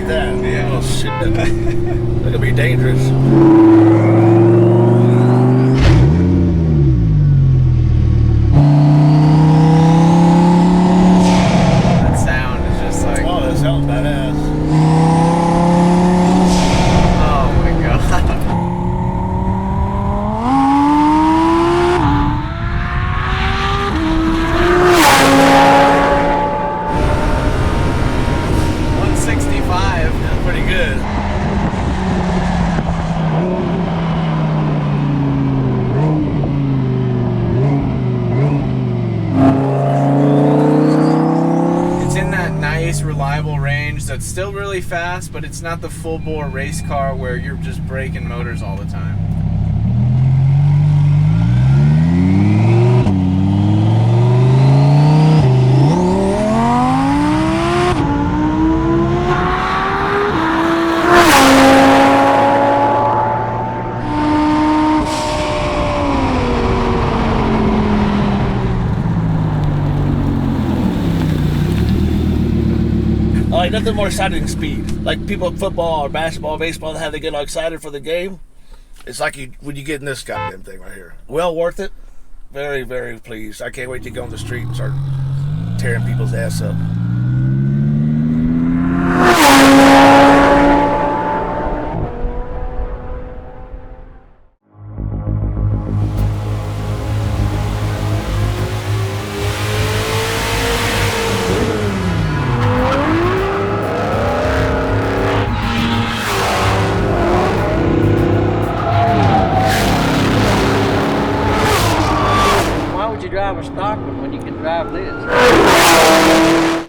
that. Yeah. Oh shit. That could be dangerous. That sound is just like, Oh, that sounds badass. oh my god. 165. That's pretty good. It's in that nice, reliable range that's still really fast, but it's not the full-bore race car where you're just braking motors all the time. Like nothing more exciting than speed. Like people at football or basketball, baseball, how they get all excited for the game. It's like when you get in this goddamn thing right here. Well worth it. Very, very pleased. I can't wait to go on the street and start tearing people's ass up. Why would you drive a stock one when you can drive this?